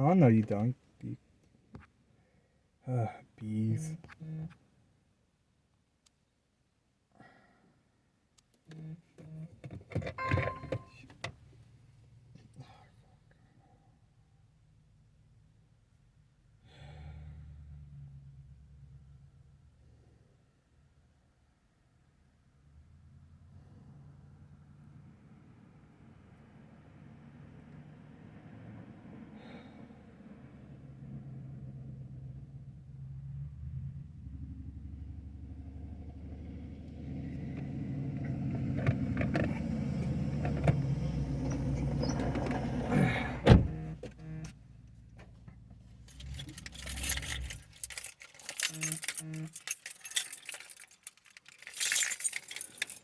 Oh, no, you don't. Bees.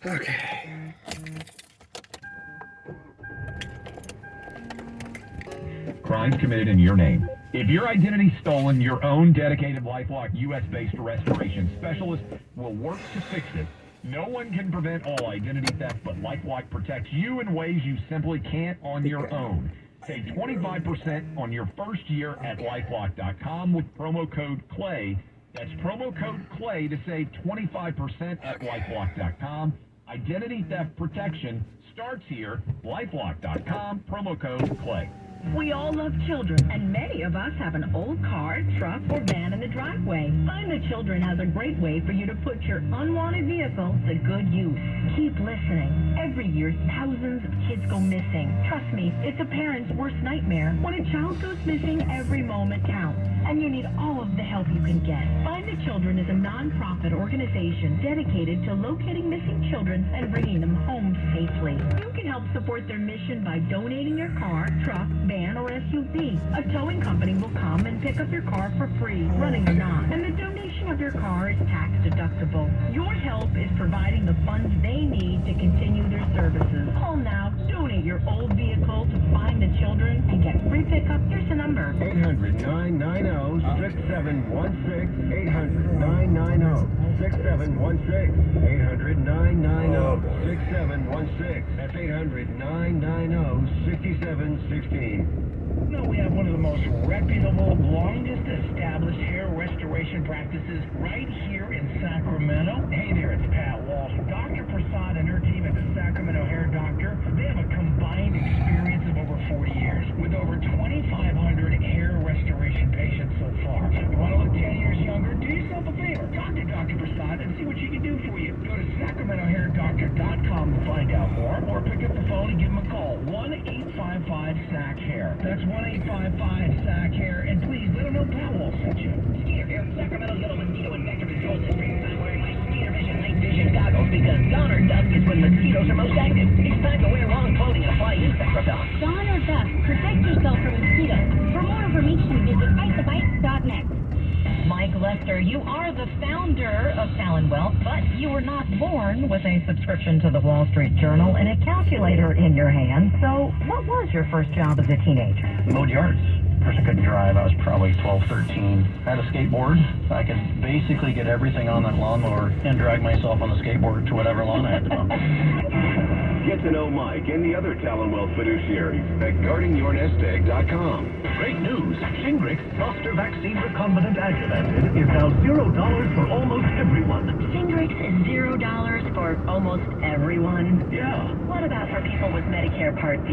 Okay. Crimes committed in your name. If your identity's stolen, your own dedicated LifeLock U.S.-based restoration specialist will work to fix it. No one can prevent all identity theft, but LifeLock protects you in ways you simply can't on your own. Save 25% on your first year at LifeLock.com with promo code CLAY. That's promo code CLAY to save 25% at LifeLock.com. Identity theft protection starts here. LifeLock.com, promo code CLAY. We all love children, and many of us have an old car, truck, or van in the driveway. Find the Children has a great way for you to put your unwanted vehicle to good use. Keep listening. Every year, thousands of kids go missing. Trust me, it's a parent's worst nightmare. When a child goes missing, every moment counts, and you need all of the help you can get. Find the Children is a non-profit organization dedicated to locating missing children and bringing them home safely. You can help support their mission by donating your car, truck, van, or SUV. A towing company will come and pick up your car for free, running or not, and the donation of your car is tax deductible. Your help is providing the funds they need to continue their services. Call now, donate your old vehicle to Find the Children, and get free pickup. Here's the number. 800-990-6716, 800-990-6716, 800-990-6716. That's 800-990-6716. No, we have one of the most reputable, longest established hair restoration practices right here in Sacramento. Hey there, it's Pat Walsh. Dr. Prasad and her team at the Sacramento Hair Doctor, they have a combined experience of over 40 years with over 2,500 hair restoration patients so far. You want to look 10 years younger? Do yourself a favor. Talk to Dr. Prasad and see what she can do for you. Go to SacramentoHairDoctor.com to find out more, or pick up the phone and give them a call. 1-855-SAC-HAIR. That's 1-855-SAC-HAIR, and please let them know Powell sent you. Skeeter here, Sacramento's little mosquito and vector control district. I'm wearing my Skeeter Vision night vision goggles because dawn or dusk is when mosquitoes are most active. It's time to wear long clothing and apply insect repellent. Dawn or dusk, protect yourself from mosquitoes. For more information, visit FightTheBite.net. Mike Lester, you are the founder of Talon Wealth, but you were not born with a subscription to the Wall Street Journal and a calculator in your hand. So what was your first job as a teenager? Mowed yards. First I couldn't drive. I was probably 12, 13. I had a skateboard. I could basically get everything on that lawnmower and drag myself on the skateboard to whatever lawn I had to mow. Get to know Mike and the other Talon Wealth fiduciaries at guardingyournestegg.com. Great news! Shingrix Zoster Vaccine Recombinant Adjuvanted is now $0 for almost everyone. Shingrix is $0 for almost everyone. Yeah. What about for people with Medicare Part B?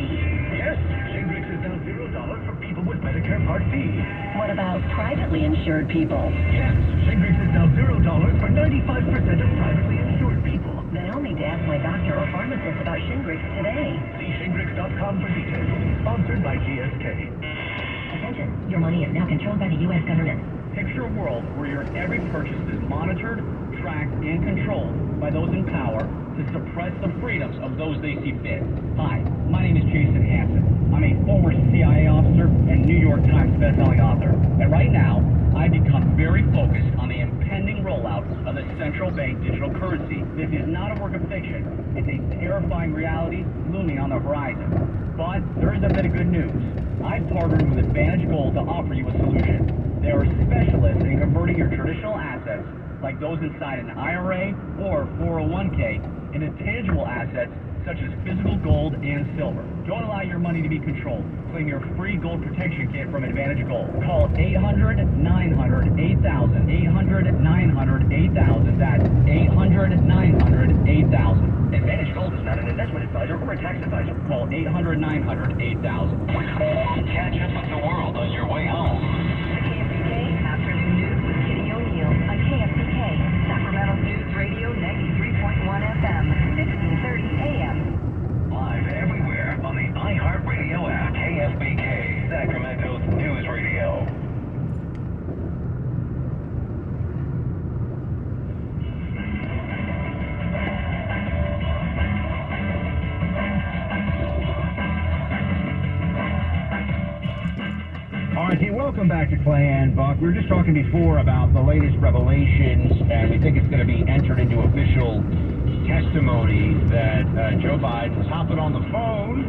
Yes, Shingrix is now $0 for people with Medicare Part B. What about privately insured people? Yes, Shingrix is now $0 for 95% of privately insured people. Then I'll need to ask my doctor or pharmacist about Shingrix today. See Shingrix.com for details. Sponsored by GSK. Attention, your money is now controlled by the U.S. government. Picture a world where your every purchase is monitored, tracked, and controlled by those in power to suppress the freedoms of those they see fit. Hi, my name is Jason Hansen. I'm a former CIA officer and New York Times bestselling author. And right now, I've become very focused on the impending rollout of the central bank digital currency. This is not a work of fiction. It's a terrifying reality looming on the horizon. But there is a bit of good news. I've partnered with Advantage Gold to offer you a solution. They are specialists in converting your traditional assets, like those inside an IRA or 401k, into tangible assets such as physical gold and silver. Don't allow your money to be controlled. Claim your free gold protection kit from Advantage Gold. Call 800-900-8000. 800-900-8000. That's 800-900-8000. Advantage Gold is not an investment advisor or a tax advisor. Call 800-900-8000. Catch up with the world on your way home. KFBK Afternoon News with Kitty O'Neill on KFBK, Sacramento News Radio 93.1 FM, 1630 AM. Live everywhere on the iHeartRadio app. KFBK, Sacramento's news radio. All right, hey, welcome back to Clay and Buck. We were just talking before about the latest revelations, and we think it's going to be entered into official testimony that Joe Biden was hopping on the phone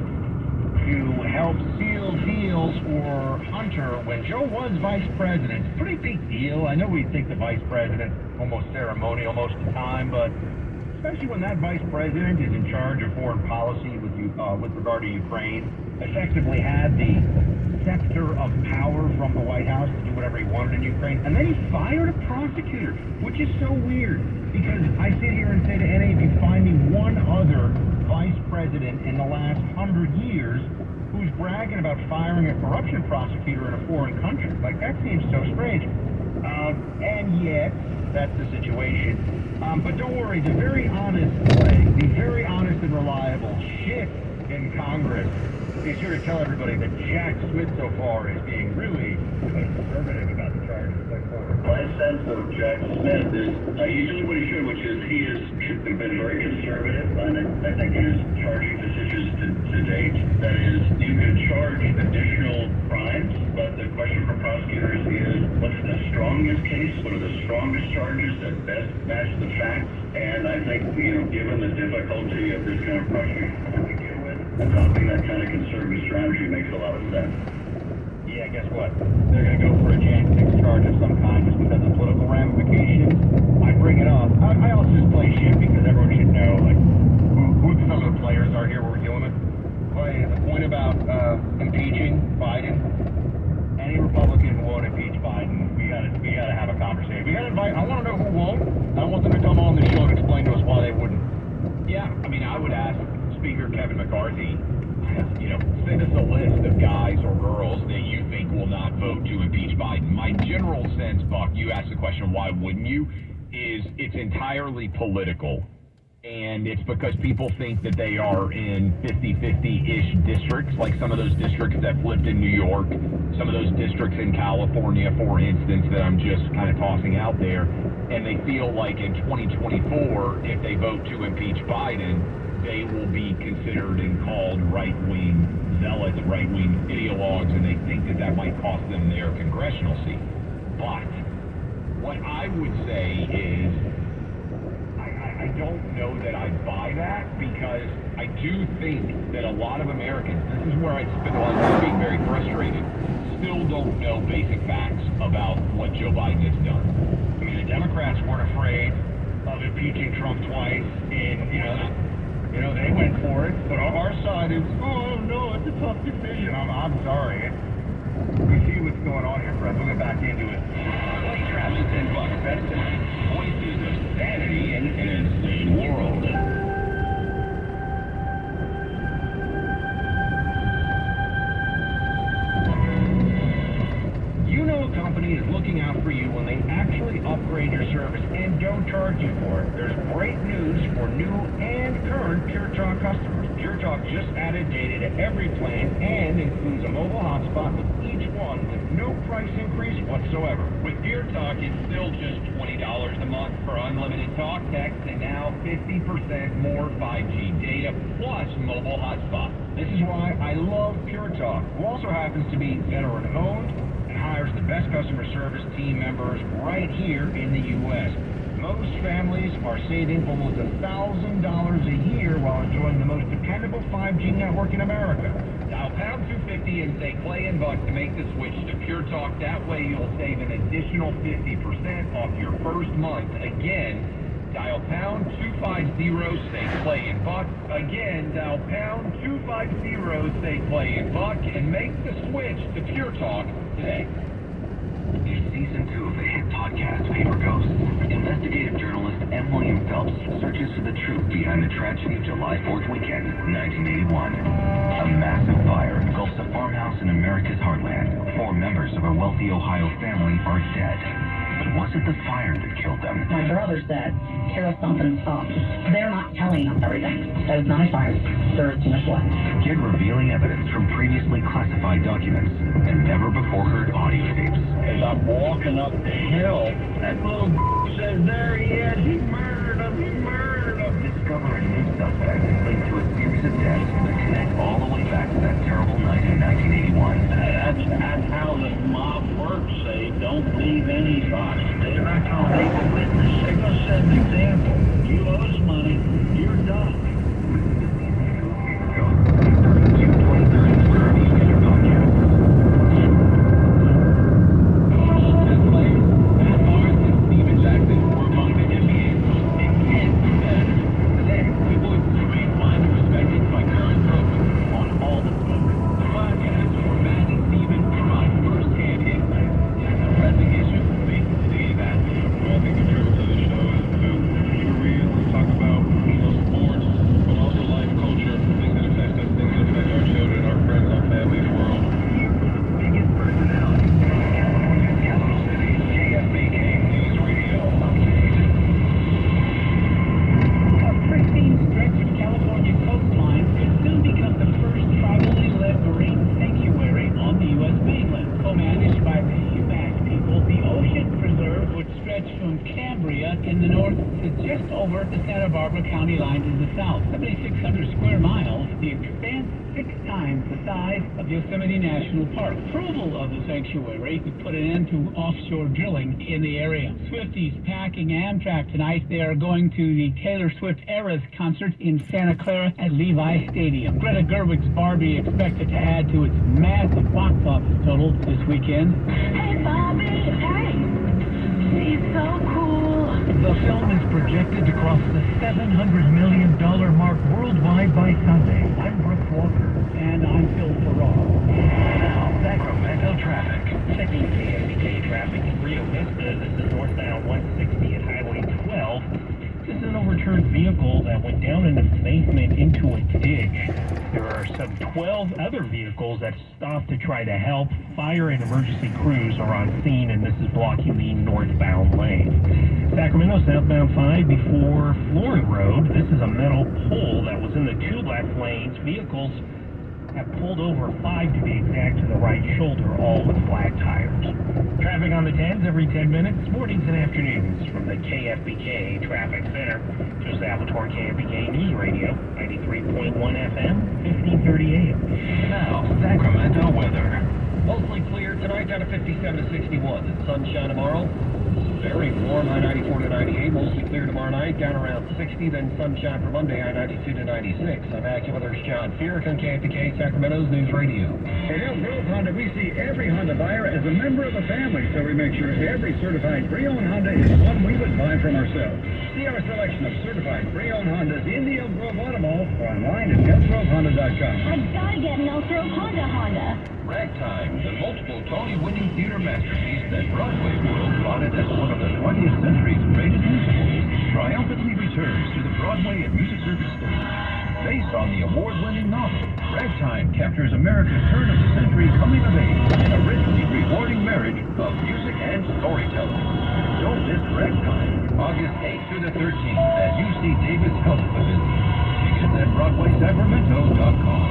to help seal deals for Hunter when Joe was vice president. It's a pretty big deal. I know we think the vice president almost ceremonial most of the time, but especially when that vice president is in charge of foreign policy with regard to Ukraine, effectively had the scepter of power from the White House to do whatever he wanted in Ukraine, and then he fired a prosecutor, which is so weird, because I sit here and say to any of you, find me one other vice president in the last 100 years who's bragging about firing a corruption prosecutor in a foreign country. Like, that seems so strange. And yet, that's the situation. But don't worry, the very honest and reliable shit in Congress is here to tell everybody that Jack Smith so far is being really conservative about the charges put forward. My sense of Jack Smith is he's doing what he should, which is he has been very conservative, and I think his charging decisions to date, that is, you can charge additional crimes, but the question for prosecutors is, what's the strongest case? What are the strongest charges that best match the facts? And I think, given the difficulty of this kind of prosecution to begin with, adopting that kind of conservative strategy makes a lot of sense. Yeah, guess what? They're going to go for a Jan 6 charge of some kind just because of political ramifications. I bring it up. I also just play shit because everyone should know, like, who some of the players are here we're dealing with. Clay, the point about impeaching Biden, any Republican who won't impeach Biden, we gotta have a conversation. We gotta invite, I want to know who won't. I want them to come on the show and explain to us why they wouldn't. Yeah, I mean, I would ask Speaker Kevin McCarthy, send us a list of guys or girls that you think will not vote to impeach Biden. My general sense, Buck, you asked the question, why wouldn't you, is it's entirely political. And it's because people think that they are in 50-50-ish districts, like some of those districts that flipped in New York, some of those districts in California, for instance, that I'm just kind of tossing out there. And they feel like in 2024, if they vote to impeach Biden, they will be considered and called right-wing zealots, right-wing ideologues, and they think that that might cost them their congressional seat. But what I would say is, I don't know that I buy that, because I do think that a lot of Americans, this is where I spend a lot of time being very frustrated, still don't know basic facts about what Joe Biden has done. I mean, the Democrats weren't afraid of impeaching Trump twice, and, they went for it, but our side is, oh no, it's a tough decision. I'm sorry. We see what's going on here, friends. We'll get back into it. Clay Travis and Buck Benson, voices of sanity in an insane world. A company is looking out for you when they actually upgrade your service and don't charge you for it. There's great news for new and current Pure Talk customers. Pure Talk just added data to every plan and includes a mobile hotspot with each one with no price increase whatsoever. With Pure Talk, it's still just $20 a month for unlimited talk, text, and now 50% more 5G data plus mobile hotspot. This is why I love Pure Talk, who also happens to be veteran-owned, hires the best customer service team members right here in the U.S. Most families are saving almost $1,000 a year while enjoying the most dependable 5G network in America. Dial pound 250 and say Clay and Buck to make the switch to Pure Talk. That way you'll save an additional 50% off your first month. Again, Dial pound 250, say play in Buck. Again, dial pound 250, say play in Buck, and make the switch to Pure Talk today. In Season 2 of the hit podcast Paper Ghosts, investigative journalist M. William Phelps searches for the truth behind the tragedy of July 4th weekend, 1981. A massive fire engulfs a farmhouse in America's heartland. 4 members of a wealthy Ohio family are dead. But was it the fire that killed them? My brother said, Carol, something's up. They're not telling us everything. That is not a fire. There is too much blood. Get revealing evidence from previously classified documents and never-before-heard audio tapes. As I'm walking up the hill, that little says, there he is, he murdered him, he murdered him. Discover a new suspect linked to a series of deaths that connect all the way back to that terrible night in 1981. That's how the mob works. They don't leave any thoughts. They're not going to make a witness. They're going to set an example. You owe us money, you're done. June 23rd, wherever you get your podcasts. This place, Matt Barnes and Steven Jackson were among the NBA's most intense competitors. Today, people would remain widely respected by current pros on all the sports. The podcast where Matt and Steven provide first-hand insight into the pressing issues facing today's athletes. Well, I think the premise of the show is to keep it real, talk about sports, but also life, culture, things that affect us, things that affect our children, our friends, our family, the world. Biggest personalities in California's capital city, KFBK News Radio. A pristine stretch of California coastline could soon become the first tribally led marine sanctuary on the U.S. mainland. Co-managed by the Humac people, the Ocean Preserve would stretch from Cambria in the north to just over the Santa Barbara County line to the south. 7,600 square miles, the expanse 6 times the size of Yosemite National Park. Approval of the sanctuary could put an end to offshore drilling in the area. Swifties packing Amtrak tonight. They are going to the Taylor Swift Eras concert in Santa Clara at Levi Stadium. Greta Gerwig's Barbie expected to add to its massive box office total this weekend. Hey, Bobby. Hey. He's so cool. The film is projected to cross the $700 million mark worldwide by Sunday. I'm Brooks Walker. And I'm Phil Farrar. Now, Sacramento traffic. Checking KFBK traffic in Rio Vista. This is northbound 160 at Highway 12. This is an overturned vehicle that went down in the pavement into a ditch. There are some 12 other vehicles that stopped to try to help. Fire and emergency crews are on scene, and this is blocking the northbound lane. Sacramento southbound 5 before Floyd Road. This is a metal pole that was in the 2 left lanes. Vehicles have pulled over 5 to be exact to the right shoulder, all with flat tires. Traffic on the 10s every 10 minutes, mornings and afternoons from the KFBK Traffic Center. Joe Salvatore, KFBK News Radio, 93.1 FM, 1530 AM. Now, Sacramento weather. Mostly clear tonight, down to 57 to 61. And sunshine tomorrow. Very warm, high 94 to 98. Mostly clear tomorrow night, down around 60. Then sunshine for Monday, high 92 to 96. I'm AccuWeather's John Fearick on KFBK Sacramento's News Radio. At Elk Grove Honda, we see every Honda buyer as a member of the family, so we make sure every certified pre-owned Honda is one we would buy from ourselves. See our selection of certified pre-owned Hondas in the Elk Grove Auto Mall or online at elkgrovehonda.com. I've got to get an Elk Grove Honda. Ragtime, the multiple Tony-winning theater masterpiece that Broadway world lauded as one of the 20th century's greatest musicals, triumphantly returns to the Broadway and music circuit stage. Based on the award-winning novel, Ragtime captures America's turn-of-the-century coming-of-age and a richly rewarding marriage of music and storytelling. Don't miss Ragtime, August 8th through the 13th at UC Davis Health Pavilion. Tickets at BroadwaySacramento.com.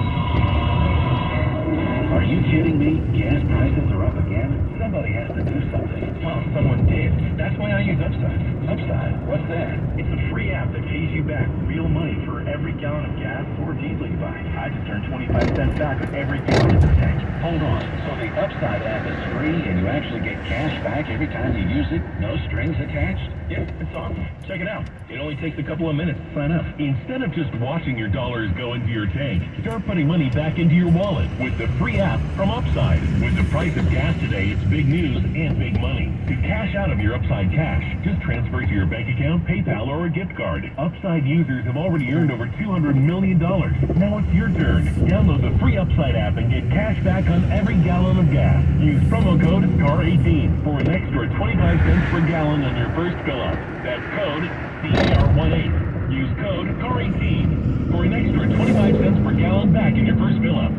Are you kidding me? Gas prices are up again? Somebody has to do something. Well, someone did. That's why I use Upside. Upside? What's that? It's a free app that pays you back real money for every gallon of gas or diesel you buy. I just earned 25 cents back on every gallon in the tank. Hold on. So the Upside app is free and you actually get cash back every time you use it? No strings attached? Yep, it's awesome. Check it out. It only takes a couple of minutes to sign up. Instead of just watching your dollars go into your tank, start putting money back into your wallet with the free app gas from Upside. With the price of gas today, it's big news and big money. To cash out of your Upside cash, just transfer it to your bank account, PayPal, or a gift card. Upside users have already earned over $200 million. Now it's your turn. Download the free Upside app and get cash back on every gallon of gas. Use promo code CAR18 for an extra 25 cents per gallon on your first fill-up. That's code CAR18. Use code CAR18 for an extra 25 cents per gallon back in your first fill-up.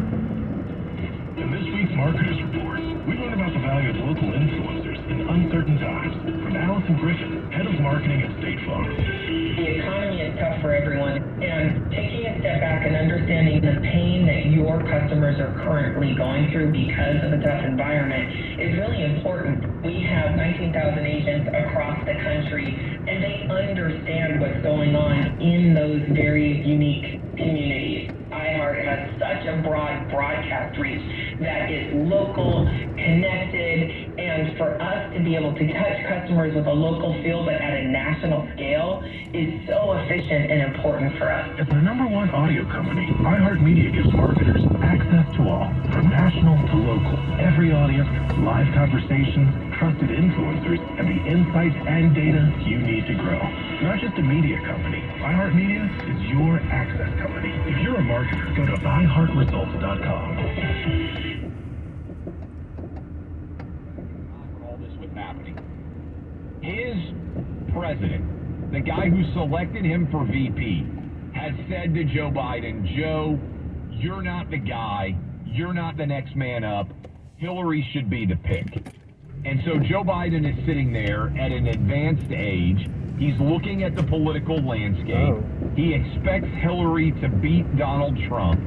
In this week's Marketers Report, we learn about the value of local influencers in uncertain times. From Allison Griffin, Head of Marketing at State Farm. The economy is tough for everyone, and taking a step back and understanding the pain that your customers are currently going through because of a tough environment is really important. We have 19,000 agents across the country, and they understand what's going on in those very unique communities. iHeart has such a broad broadcast reach that is local, connected, and for us to be able to touch customers with a local feel but at a national scale is so efficient and important for us. As the #1 audio company, iHeartMedia gives marketers access to all, from national to local. Every audience, live conversations, trusted influencers, and the insights and data you need to grow. Not just a media company, iHeartMedia is your access company. If you're a marketer, go to iHeartResults.com. All this was happening. His president, the guy who selected him for VP, has said to Joe Biden, Joe, you're not the guy. You're not the next man up. Hillary should be the pick. And so Joe Biden is sitting there at an advanced age. He's looking at the political landscape. He expects Hillary to beat Donald Trump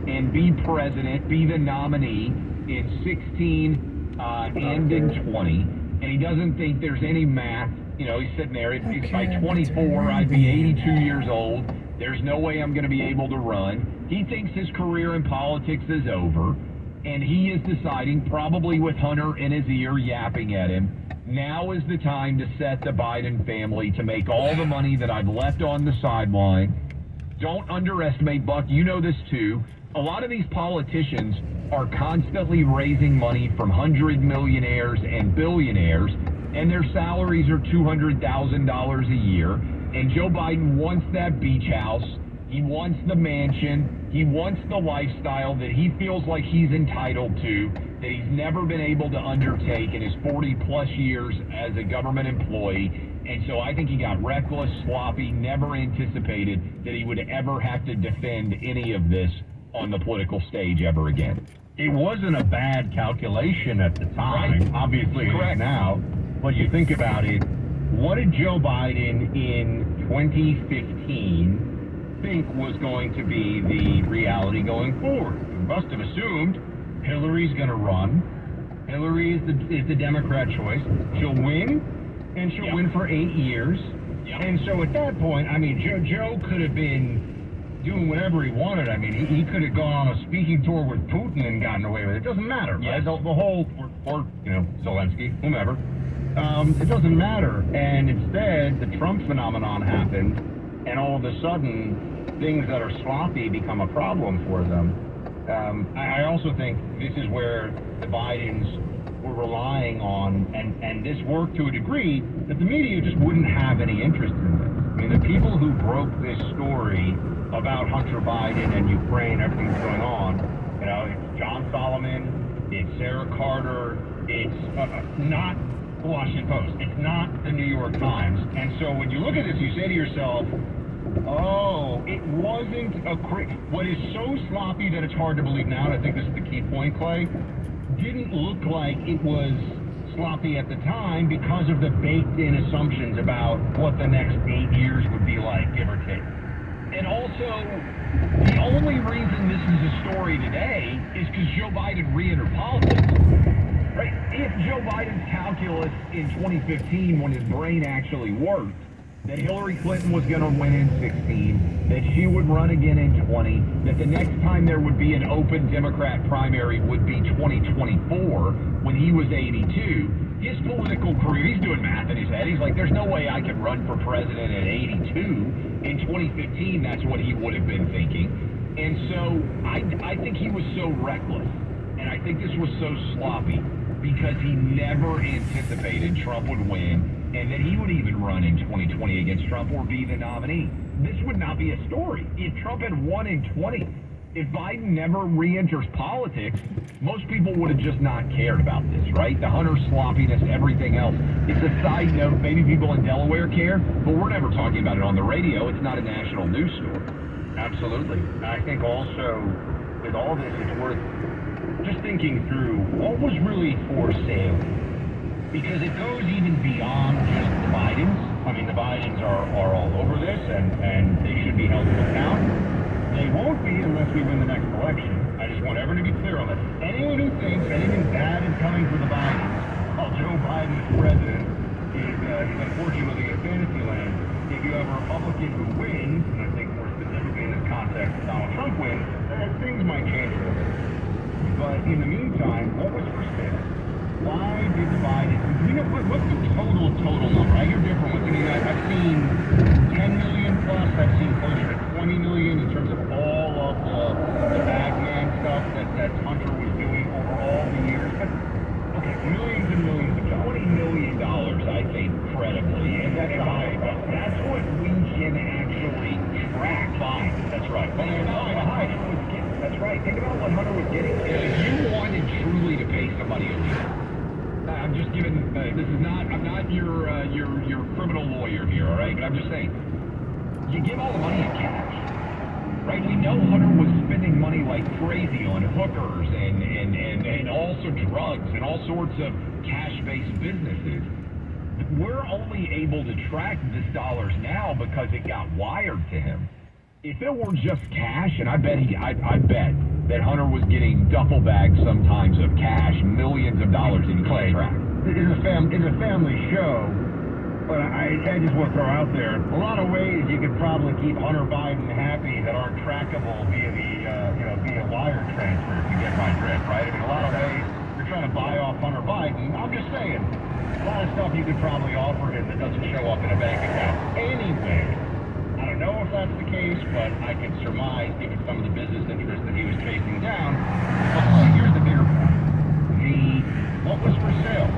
and be president, be the nominee in 16 and in 20. And he doesn't think there's any math. You know, he's sitting there. It's by 24, I'd be 82 years old. There's no way I'm going to be able to run. He thinks his career in politics is over. And he is deciding, probably with Hunter in his ear yapping at him, now is the time to set the Biden family to make all the money that I've left on the sideline. Don't underestimate, Buck, you know this too. A lot of these politicians are constantly raising money from 100 millionaires and billionaires, and their salaries are $200,000 a year. And Joe Biden wants that beach house. He wants the mansion. He wants the lifestyle that he feels like he's entitled to, that he's never been able to undertake in his 40-plus years as a government employee. And so I think he got reckless, sloppy, never anticipated that he would ever have to defend any of this on the political stage ever again. It wasn't a bad calculation at the time. Right. Obviously, it is now. But you think about it, what did Joe Biden in 2015 think was going to be the reality going forward? We must have assumed Hillary's going to run. Hillary is the Democrat choice. She'll win, and she'll win for 8 years. And so at that point, I mean, Joe could have been doing whatever he wanted. I mean, he could have gone on a speaking tour with Putin and gotten away with it. It doesn't matter. Right? The whole, or you know, Zelensky, whomever. It doesn't matter. And instead, the Trump phenomenon happened, and all of a sudden, things that are sloppy become a problem for them. I also think this is where the Bidens were relying on, and this worked to a degree, that the media just wouldn't have any interest in this. I mean, the people who broke this story about Hunter Biden and Ukraine, everything that's going on, you know, it's John Solomon, it's Sarah Carter, it's not the Washington Post, it's not the New York Times. And so when you look at this, you say to yourself, oh, it wasn't what is so sloppy that it's hard to believe now, and I think this is the key point, Clay, didn't look like it was sloppy at the time because of the baked-in assumptions about what the next 8 years would be like, give or take. And also, the only reason this is a story today is because Joe Biden re-entered politics. Right? If Joe Biden's calculus in 2015, when his brain actually worked, that Hillary Clinton was going to win in 16, that she would run again in 20, that the next time there would be an open Democrat primary would be 2024 when he was 82. His political career, he's doing math in his head. He's like, there's no way I can run for president at 82. In 2015, that's what he would have been thinking. And so I think he was so reckless. And I think this was so sloppy because he never anticipated Trump would win and that he would even run in 2020 against Trump or be the nominee. This would not be a story. If Trump had won in 20, if Biden never re-enters politics, most people would have just not cared about this, right? The Hunter sloppiness, everything else. It's a side note. Maybe people in Delaware care, but we're never talking about it on the radio. It's not a national news story. Absolutely. I think also with all this, it's worth just thinking through what was really for sale. Because it goes even beyond just the Bidens. I mean, the Bidens are all over this, and they should be held to account. They won't be unless we win the next election. I just want everyone to be clear on that. Anyone who thinks anything bad is coming for the Bidens, while Joe Biden is president, is unfortunately living in fantasy land. If you have a Republican who wins, and I think more specifically in this context, Donald Trump wins, things might change a little bit. But in the meantime, what was for sale? Why did the Bidens? What's the total number? I hear different ones. I mean, I've seen 10 million plus. I've seen closer to 20 million in terms of all of the bagman stuff that Hunter was doing over all the years. But okay, millions and millions of dollars. $20 million, I think, credibly. And that's what we can actually track. Fine. That's right. That's right. Think about what Hunter was getting. If you wanted truly to pay somebody a deal, I'm just giving. This is not. I'm not your criminal lawyer here, all right? But I'm just saying, you give all the money in cash, right? We know Hunter was spending money like crazy on hookers and also drugs and all sorts of cash-based businesses. We're only able to track this dollars now because it got wired to him. If it were just cash, and I bet that Hunter was getting duffel bags sometimes of cash, millions of dollars in contract. It's a family show, but I just want to throw out there a lot of ways you could probably keep Hunter Biden happy that aren't trackable via via wire transfer. If you get my drift, right? I mean, a lot of ways you're trying to buy off Hunter Biden. I'm just saying, a lot of stuff you could probably offer him that doesn't show up in a bank account anyway. I don't know if that's the case, but I can surmise, given some of the business interests that he was chasing down. But here's the bigger point. What was for sale?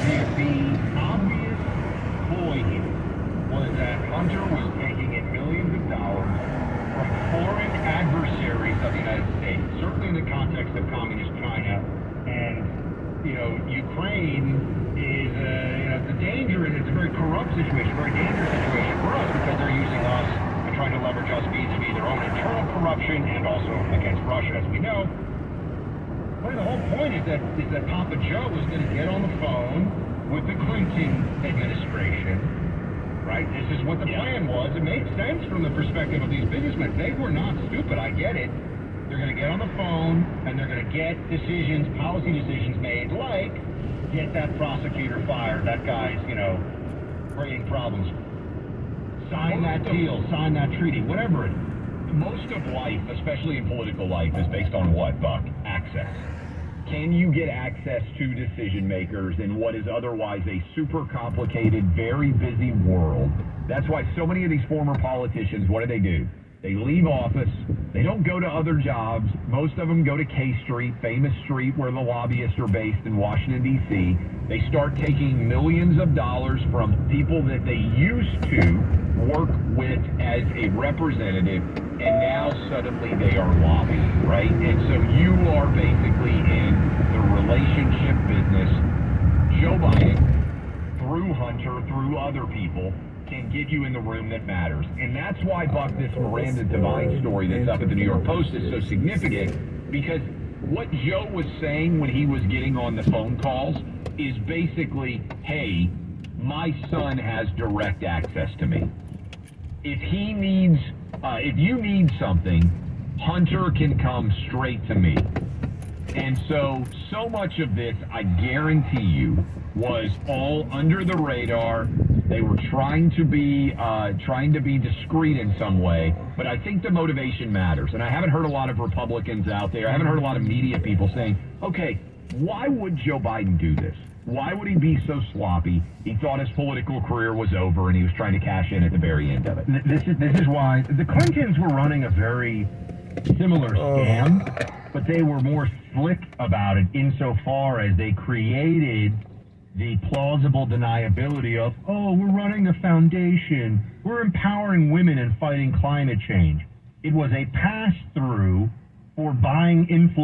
The obvious ploy here was that Hunter was taking in millions of dollars from foreign adversaries of the United States, certainly in the context of communist China. And, Ukraine is, it's a dangerous, it's a very corrupt situation, very dangerous situation for us because they're using us and trying to leverage us vis-a-vis their own internal corruption and also against Russia, as we know. But the whole point is that Papa Joe was going to get on the phone with the Clinton administration, right? This is what the plan was. It makes sense from the perspective of these businessmen. They were not stupid, I get it. They're going to get on the phone and they're going to get decisions, policy decisions made, like get that prosecutor fired, that guy's, bringing problems. Sign that deal, sign that treaty, whatever it is. Most of life, especially in political life, is based on what, Buck? Access. Can you get access to decision makers in what is otherwise a super complicated, very busy world? That's why so many of these former politicians, what do? They leave office. They don't go to other jobs. Most of them go to K Street, famous street where the lobbyists are based in Washington, D.C. They start taking millions of dollars from people that they used to work with as a representative, and now suddenly they are lobbying, right? And so you are basically in the relationship business. Joe Biden, through Hunter, through other people, can get you in the room that matters. And that's why, Buck, this Miranda Devine story that's up at the New York Post is so significant, because what Joe was saying when he was getting on the phone calls is basically, hey, my son has direct access to me. If he needs, if you need something, Hunter can come straight to me. And so much of this, I guarantee you, was all under the radar. They were trying to be discreet in some way, but I think the motivation matters. And I haven't heard a lot of Republicans out there. I haven't heard a lot of media people saying, okay, why would Joe Biden do this? Why would he be so sloppy? He thought his political career was over and he was trying to cash in at the very end of it. This is why the Clintons were running a very similar scam, but they were more slick about it insofar as they created the plausible deniability of, oh, we're running the foundation, we're empowering women and fighting climate change. It was a pass-through for buying influence